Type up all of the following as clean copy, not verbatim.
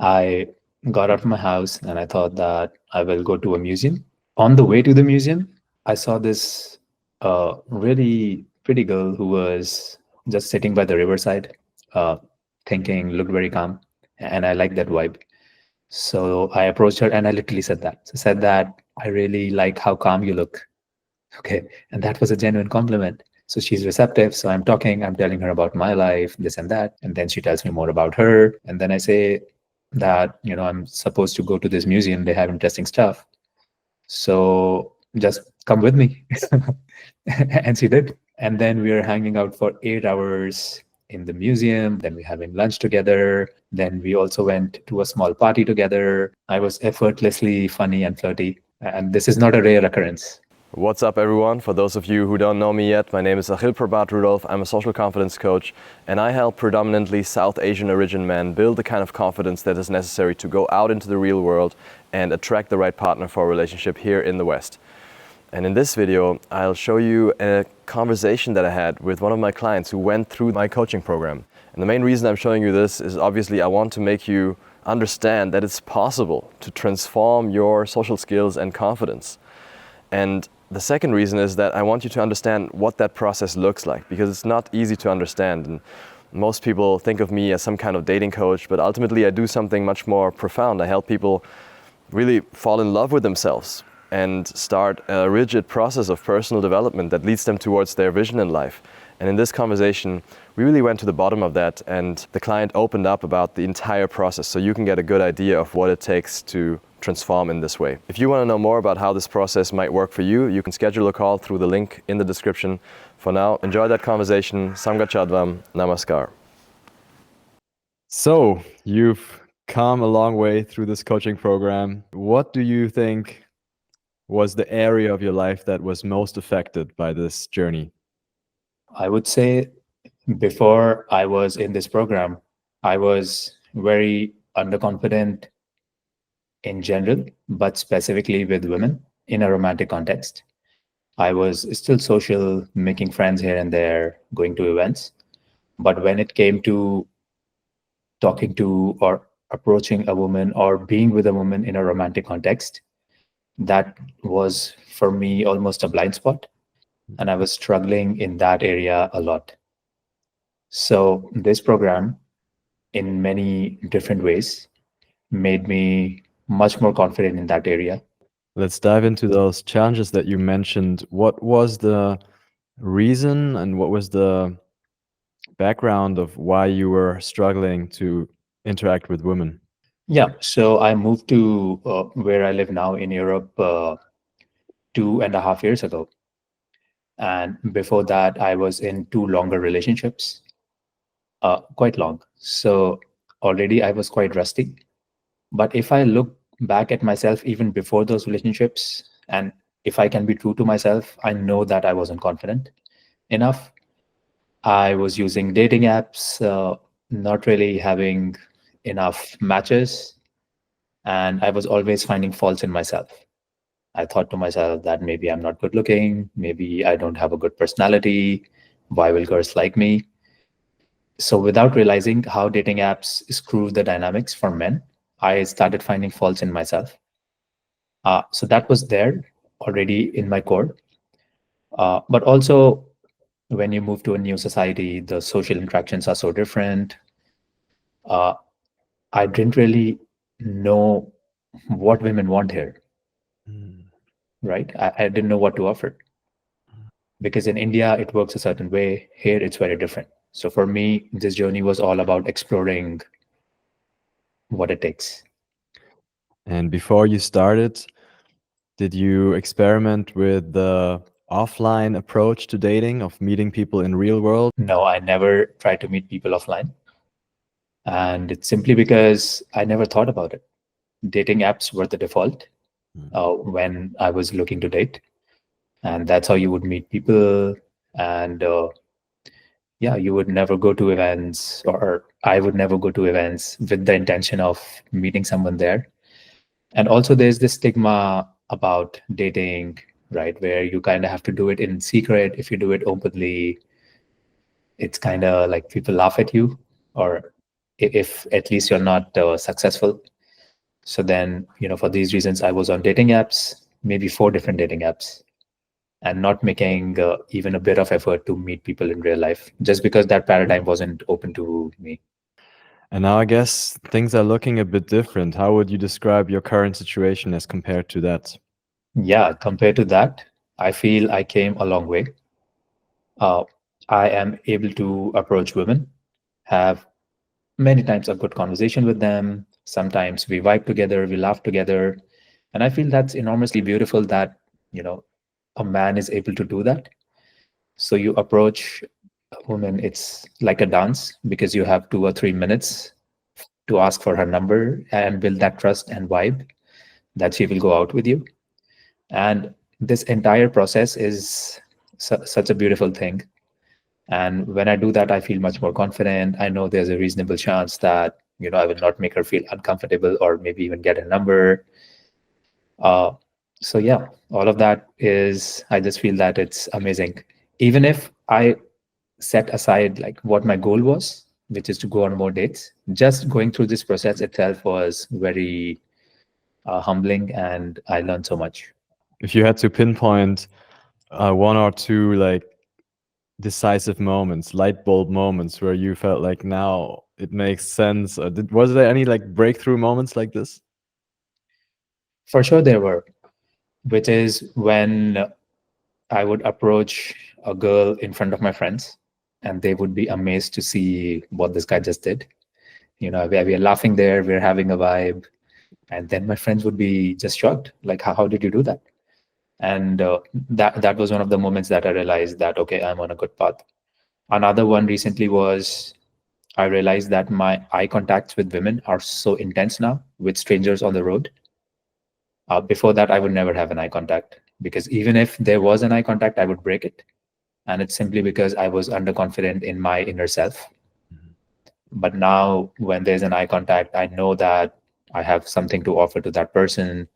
I got out of my house and I thought that I will go to a museum. On the way to the museum, I saw this really pretty girl who was just sitting by the riverside, uh, thinking, looked very calm. And I liked that vibe. So I approached her and I literally said that. So said that I really like how calm you look. Okay. And that was a genuine compliment. So she's receptive. So I'm talking, I'm telling her about my life, this and that. And then she tells me more about her. And then I say that, I'm supposed to go to this museum. They have interesting stuff. So just come with me. And she did. And then we are hanging out for 8 hours in the museum. Then we're having lunch together. Then we also went to a small party together. I was effortlessly funny and flirty. And this is not a rare occurrence. What's up, everyone? For those of you who don't know me yet, my name is Achill Rudolph. I'm a social confidence coach, and I help predominantly South Asian origin men build the kind of confidence that is necessary to go out into the real world and attract the right partner for a relationship here in the West. And in this video, I'll show you a conversation that I had with one of my clients who went through my coaching program. And the main reason I'm showing you this is obviously I want to make you understand that it's possible to transform your social skills and confidence. And the second reason is that I want you to understand what that process looks like, because it's not easy to understand. And most people think of me as some kind of dating coach, but ultimately I do something much more profound. I help people really fall in love with themselves and start a rigid process of personal development that leads them towards their vision in life. And in this conversation, we really went to the bottom of that, and the client opened up about the entire process so you can get a good idea of what it takes to transform in this way. If you want to know more about how this process might work for you, you can schedule a call through the link in the description. For now, enjoy that conversation. Samga Chadvam. Namaskar. So, you've come a long way through this coaching program. What do you think was the area of your life that was most affected by this journey? I would say before I was in this program, I was very underconfident in general, but specifically with women in a romantic context. I was still social, making friends here and there, going to events. But when it came to talking to or approaching a woman or being with a woman in a romantic context, that was for me almost a blind spot. And I was struggling in that area a lot. So, this program, in many different ways, made me much more confident in that area. Let's dive into those challenges that you mentioned. What was the reason and what was the background of why you were struggling to interact with women? Yeah, so I moved to where I live now in Europe 2.5 years ago. And before that, I was in two longer relationships, quite long. So already I was quite rusty. But if I look back at myself even before those relationships, and if I can be true to myself, I know that I wasn't confident enough. I was using dating apps, not really having enough matches, and I was always finding faults in myself. I thought to myself that maybe I'm not good looking, maybe I don't have a good personality. Why will girls like me? So, without realizing how dating apps screw the dynamics for men, I started finding faults in myself. So, that was there already in my core. But also, when you move to a new society, the social interactions are so different. Uh, I didn't really know what women want here, right? I didn't know what to offer because in India, it works a certain way. Here, it's very different. So for me, this journey was all about exploring what it takes. And before you started, did you experiment with the offline approach to dating of meeting people in real world? No, I never tried to meet people offline. And it's simply because I never thought about it. Dating apps were the default when I was looking to date. And that's how you would meet people. And yeah, you would never go to events, or I would never go to events with the intention of meeting someone there. And also, there's this stigma about dating, right? Where you kind of have to do it in secret. If you do it openly, it's kind of like people laugh at you, or if at least you're not successful. So then, for these reasons, I was on dating apps, maybe four different dating apps, and not making even a bit of effort to meet people in real life, just because that paradigm wasn't open to me. And now I guess things are looking a bit different. How would you describe your current situation as compared to that? Yeah, compared to that, I feel I came a long way. Uh, I am able to approach women, have many times a good conversation with them. Sometimes we vibe together, we laugh together. And I feel that's enormously beautiful that, you know, a man is able to do that. So you approach a woman, it's like a dance because you have 2 or 3 minutes to ask for her number and build that trust and vibe that she will go out with you. And this entire process is such a beautiful thing. And when I do that, I feel much more confident. I know there's a reasonable chance that, I will not make her feel uncomfortable or maybe even get a number. Uh, so yeah, all of that is, I just feel that it's amazing. Even if I set aside like what my goal was, which is to go on more dates, just going through this process itself was very humbling, and I learned so much. If you had to pinpoint one or two like decisive moments, light bulb moments where you felt like now it makes sense, or was there any like breakthrough moments like this? For sure, there were, which is when I would approach a girl in front of my friends, and they would be amazed to see what this guy just did. We are laughing there, we're having a vibe, and then my friends would be just shocked, like, how did you do that? And that was one of the moments that I realized that okay, I'm on a good path. Another one recently was I realized that my eye contacts with women are so intense now with strangers on the road. Before that, I would never have an eye contact because even if there was an eye contact, I would break it. And it's simply because I was underconfident in my inner self. Mhm. But now, when there's an eye contact, I know that I have something to offer to that person,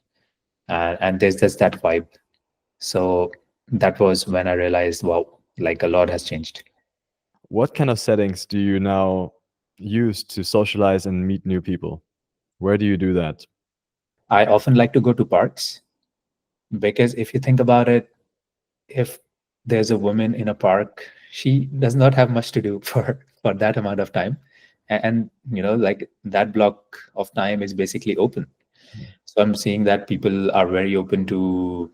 and there's just that vibe. So that was when I realized, wow, like a lot has changed. What kind of settings do you now use to socialize and meet new people? Where do you do that? I often like to go to parks because if you think about it, if there's a woman in a park, she does not have much to do for that amount of time, and like that block of time is basically open. So I'm seeing that people are very open to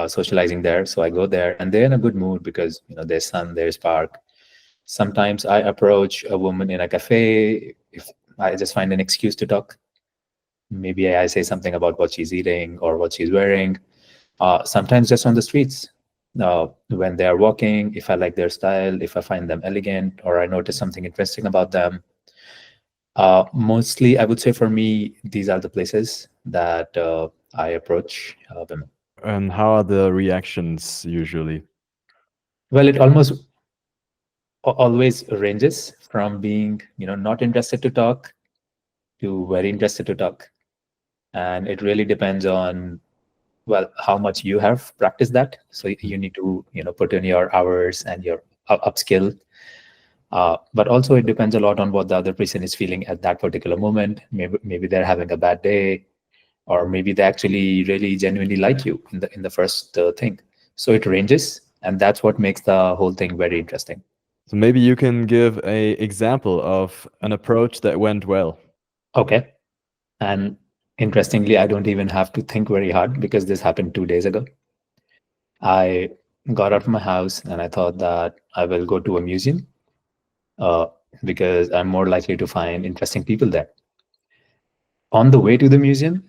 socializing there. So I go there, and they're in a good mood because there's sun, there's park. Sometimes I approach a woman in a cafe if I just find an excuse to talk. Maybe I say something about what she's eating or what she's wearing. Sometimes just on the streets. When they are walking, if I like their style, if I find them elegant, or I notice something interesting about them. Mostly, I would say for me, these are the places that I approach women. And how are the reactions usually? Well, it almost always ranges from being, not interested to talk to very interested to talk. And it really depends on, well, how much you have practiced that. So you need to, put in your hours and your upskill. But also it depends a lot on what the other person is feeling at that particular moment. Maybe they're having a bad day, or maybe they actually really genuinely like you in the first thing. So it ranges, and that's what makes the whole thing very interesting. So maybe you can give a example of an approach that went well. Okay. And interestingly, I don't even have to think very hard because this happened 2 days ago. I got out of my house and I thought that I will go to a museum uh, because I'm more likely to find interesting people there. On the way to the museum,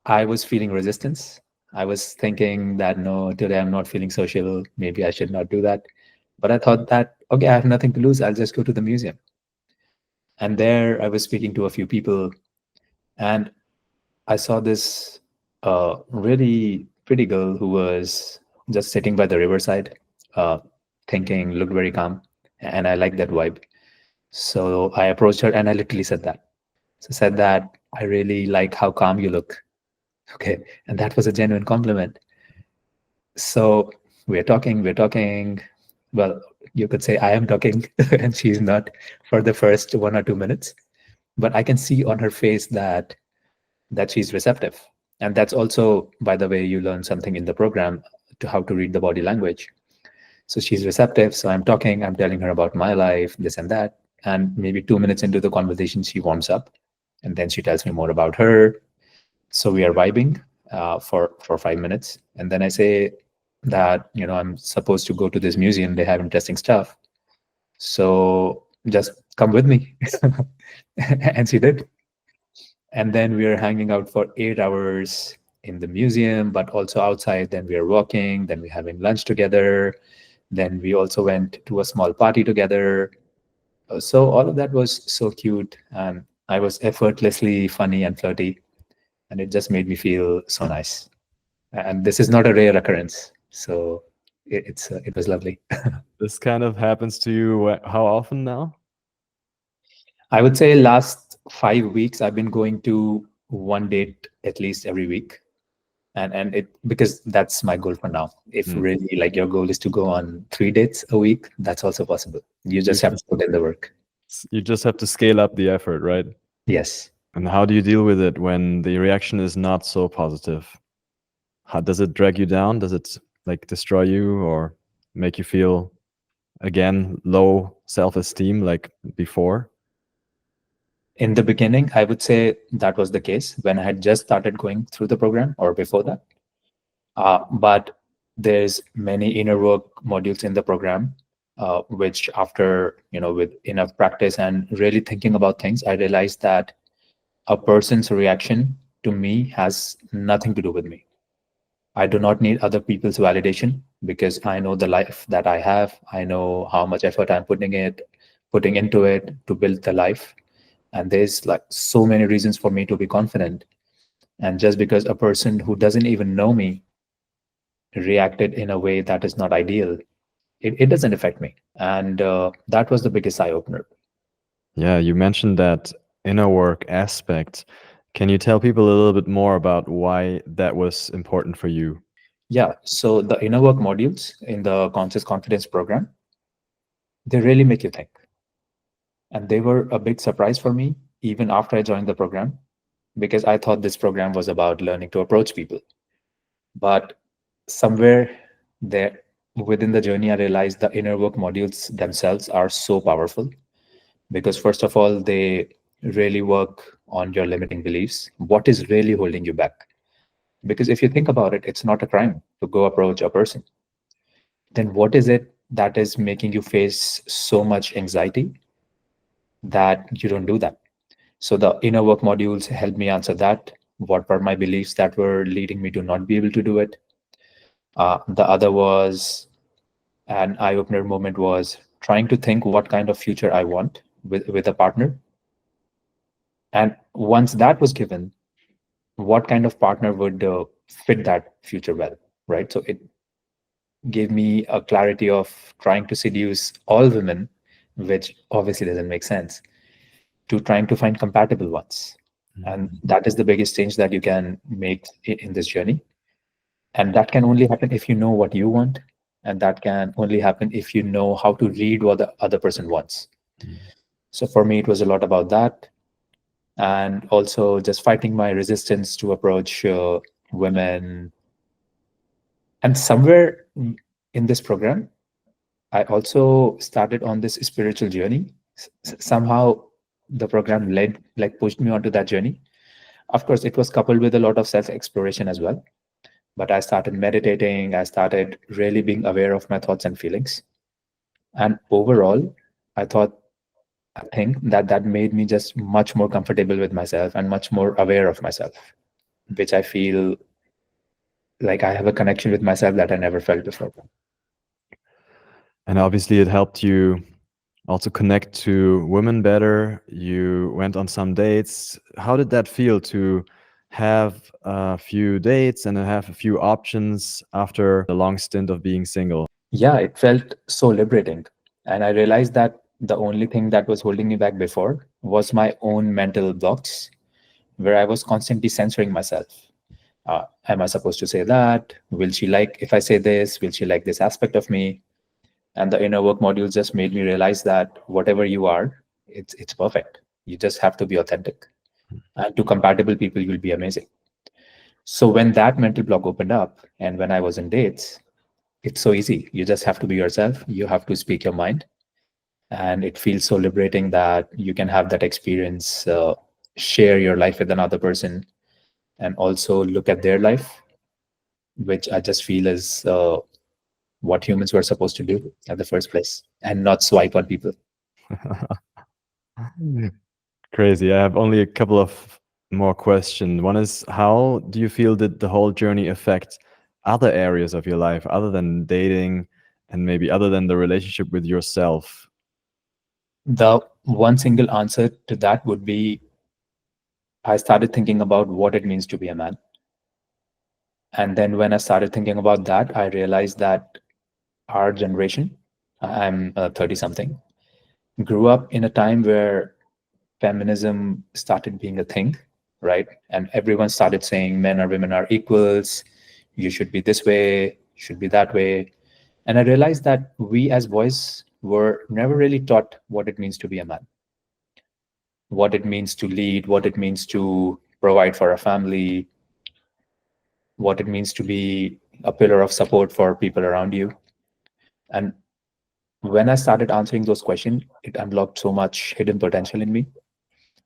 I was feeling resistance. I was thinking that no, today I'm not feeling social. Maybe I should not do that. But I thought that, okay, I have nothing to lose. I'll just go to the museum. And there I was speaking to a few people, and I saw this really pretty girl who was just sitting by the riverside, uh, thinking, looked very calm. And I liked that vibe. So I approached her and I literally said that. So said that I really like how calm you look. Okay. And that was a genuine compliment. So we're talking. Well, you could say I am talking and she's not for the first 1 or 2 minutes. but I can see on her face that she's receptive. And that's also, by the way, you learn something in the program to how to read the body language. So she's receptive. So I'm talking, I'm telling her about my life, this and that. And maybe 2 minutes into the conversation, she warms up, and then she tells me more about her. So we are vibing for 5 minutes, and then I say that I'm supposed to go to this museum. They have interesting stuff. So just come with me, and she did. And then we are hanging out for 8 hours in the museum, but also outside. Then we are walking. Then we're having lunch together. Then we also went to a small party together. So all of that was so cute, and I was effortlessly funny and flirty, and it just made me feel so nice. And this is not a rare occurrence, so it was lovely. This kind of happens to you how often now? I would say last 5 weeks I've been going to one date at least every week, and it because that's my goal for now. If Mm. really like your goal is to go on 3 dates a week, that's also possible. You You just have to just put in the work. you just have to scale up the effort, right? Yes. And how do you deal with it when the reaction is not so positive? How does it drag you down? Does it like destroy you or make you feel again low self-esteem like before? In the beginning, I would say that was the case when I had just started going through the program or before that. But there's many inner work modules in the program, which after, with enough practice and really thinking about things, I realized that a person's reaction to me has nothing to do with me. I do not need other people's validation because I know the life that I have. I know how much effort I'm putting into it to build the life. And there's like so many reasons for me to be confident. And just because a person who doesn't even know me reacted in a way that is not ideal, it doesn't affect me. And that was the biggest eye opener. Yeah, you mentioned that inner work aspect. Can you tell people a little bit more about why that was important for you? Yeah. So the inner work modules in the Conscious Confidence program, they really make you think. And they were a big surprise for me, even after I joined the program, because I thought this program was about learning to approach people. But somewhere there within the journey, I realized the inner work modules themselves are so powerful because, first of all, they really work on your limiting beliefs. What is really holding you back? Because if you think about it, it's not a crime to go approach a person. Then what is it that is making you face so much anxiety that you don't do that? So the inner work modules helped me answer that. What were my beliefs that were leading me to not be able to do it? The other was an eye opener moment was trying to think what kind of future I want with a partner. And once that was given, what kind of partner would fit that future well, right? So it gave me a clarity of trying to seduce all women, which obviously doesn't make sense, to trying to find compatible ones. And that is the biggest change that you can make in this journey. And that can only happen if you know what you want. And that can only happen if you know how to read what the other person wants. So for me, it was a lot about that. And also just fighting my resistance to approach women. And somewhere in this program, I also started on this spiritual journey. Somehow the program pushed me onto that journey. Of course, it was coupled with a lot of self exploration as well. But I started meditating. I started really being aware of my thoughts and feelings. And overall, I thought, I think that made me just much more comfortable with myself and much more aware of myself, which I feel like I have a connection with myself that I never felt before. And obviously, it helped you also connect to women better. You went on some dates. How did that feel to have a few dates and have a few options after a long stint of being single? Yeah, it felt so liberating. And I realized that the only thing that was holding me back before was my own mental blocks, where I was constantly censoring myself. Am I supposed to say that? Will she like if I say this? Will she like this aspect of me? And the inner work module just made me realize that whatever you are, it's perfect. You just have to be authentic. And to compatible people, you'll be amazing. So when that mental block opened up, and when I was in dates, it's so easy. You just have to be yourself. You have to speak your mind, and it feels so liberating that you can have that experience, share your life with another person, and also look at their life, which I just feel is what humans were supposed to do at the first place, and not swipe on people. Crazy. I have only a couple of more questions. One is, how do you feel did the whole journey affect other areas of your life other than dating and maybe other than the relationship with yourself? The one single answer to that would be I started thinking about what it means to be a man. And then when I started thinking about that, I realized that our generation, I'm 30 something, grew up in a time where feminism started being a thing, right? And everyone started saying men or women are equals, you should be this way, should be that way. And I realized that we as boys were never really taught what it means to be a man, what it means to lead, what it means to provide for a family, what it means to be a pillar of support for people around you. And when I started answering those questions, it unlocked so much hidden potential in me.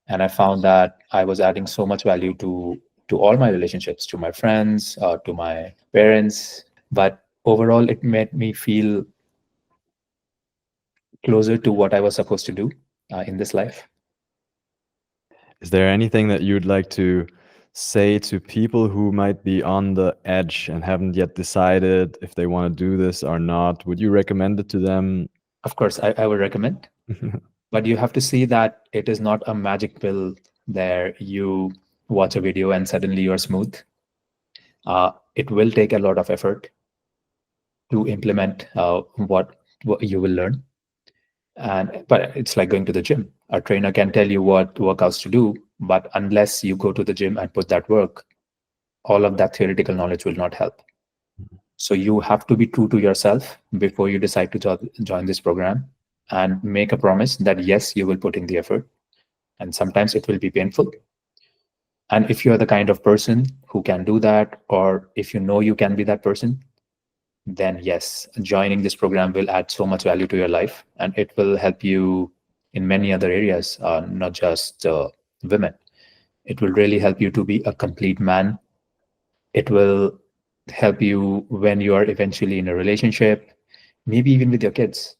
And I found that I was adding so much value to all my relationships, to my friends, to my parents. But overall, it made me feel closer to what I was supposed to do in this life. Is there anything that you'd like to say to people who might be on the edge and haven't yet decided if they want to do this or not? Would you recommend it to them? Of course, I would recommend, but you have to see that it is not a magic pill there. You watch a video and suddenly you're smooth. It will take a lot of effort to implement what you will learn. And but it's like going to the gym. A trainer can tell you what workouts to do, but unless you go to the gym and put that work, all of that theoretical knowledge will not help. So you have to be true to yourself before you decide to join this program, and make a promise that yes, you will put in the effort, and sometimes it will be painful. And if you're the kind of person who can do that, or if you know you can be that person, then yes, joining this program will add so much value to your life, and it will help you in many other areas, not just women. It will really help you to be a complete man. It will help you when you are eventually in a relationship, maybe even with your kids,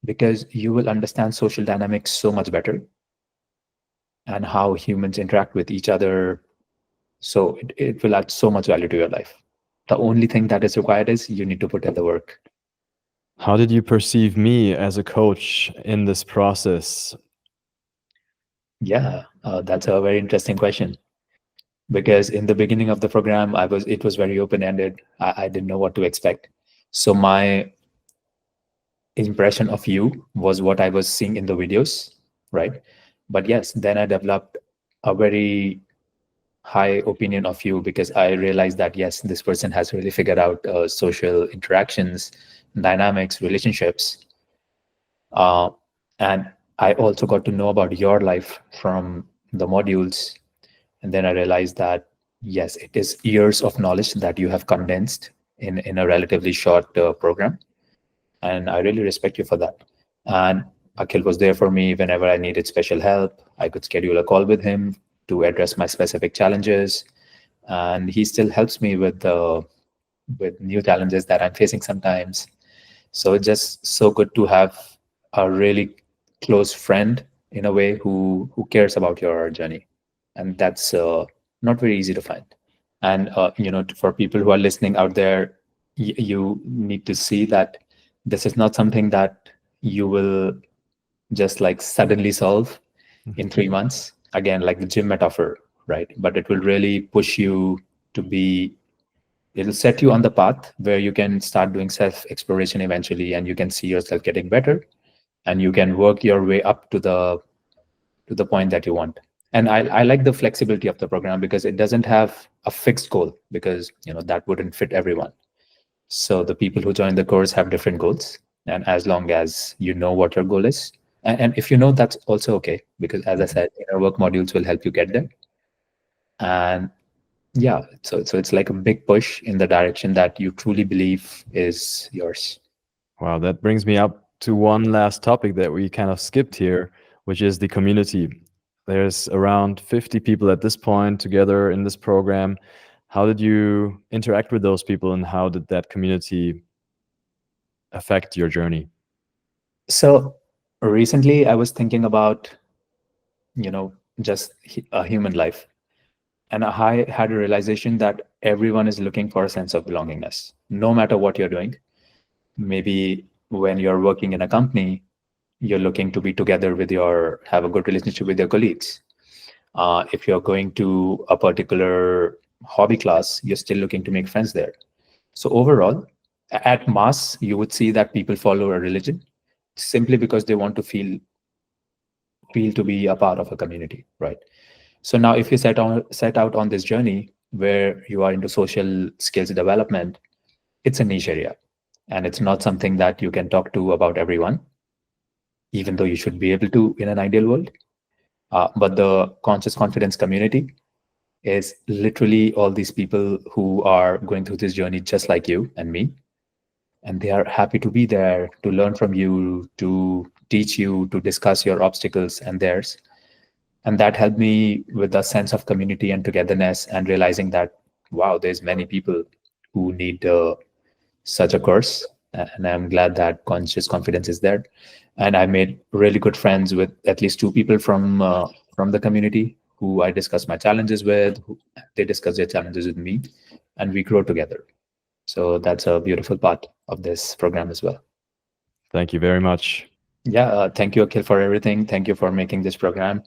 because you will understand social dynamics so much better and how humans interact with each other. So it will add so much value to your life. The only thing that is required is you need to put in the work. How did you perceive me as a coach in this process? Yeah, that's a very interesting question. Because in the beginning of the program, it was very open ended. I didn't know what to expect. So my impression of you was what I was seeing in the videos, right? But yes, then I developed a very high opinion of you because I realized that yes, this person has really figured out social interactions, dynamics, relationships. Uh, and I also got to know about your life from the modules. And then I realized that, yes, it is years of knowledge that you have condensed in a relatively short program. And I really respect you for that. And Akhil was there for me whenever I needed special help. I could schedule a call with him to address my specific challenges. And he still helps me with new challenges that I'm facing sometimes. So it's just so good to have a really close friend in a way who cares about your journey, and that's not very easy to find. And for people who are listening out there, you need to see that this is not something that you will just like suddenly solve in 3 months. Again, like the gym metaphor, right? But it will really push you to be it'll set you on the path where you can start doing self exploration eventually, and you can see yourself getting better, and you can work your way up to the point that you want. And I like the flexibility of the program because it doesn't have a fixed goal, because that wouldn't fit everyone. So the people who join the course have different goals, and as long as you know what your goal is And if you know, that's also okay, because as I said, inner work modules will help you get there. And yeah, so it's like a big push in the direction that you truly believe is yours. Wow, that brings me up to one last topic that we kind of skipped here, which is the community. There's around 50 people at this point together in this program. How did you interact with those people, and how did that community affect your journey? So recently I was thinking about, just a human life. And I had a realization that everyone is looking for a sense of belongingness, no matter what you're doing. Maybe when you're working in a company, you're looking to be together with have a good relationship with your colleagues. If you're going to a particular hobby class, you're still looking to make friends there. So overall, at mass, you would see that people follow a religion simply because they want to feel to be a part of a community, right? So now, if you set out on this journey where you are into social skills development, it's a niche area, and it's not something that you can talk to about everyone, even though you should be able to in an ideal world. But the conscious confidence community is literally all these people who are going through this journey just like you and me, and they are happy to be there to learn from you, to teach you, to discuss your obstacles and theirs. And that helped me with a sense of community and togetherness, and realizing that, wow, there's many people who need such a course. And I'm glad that conscious confidence is there. And I made really good friends with at least two people from the community who I discuss my challenges with. They discuss their challenges with me, and we grow together. So that's a beautiful part of this program as well. Thank you very much. Yeah, thank you, Akhil, for everything. Thank you for making this program.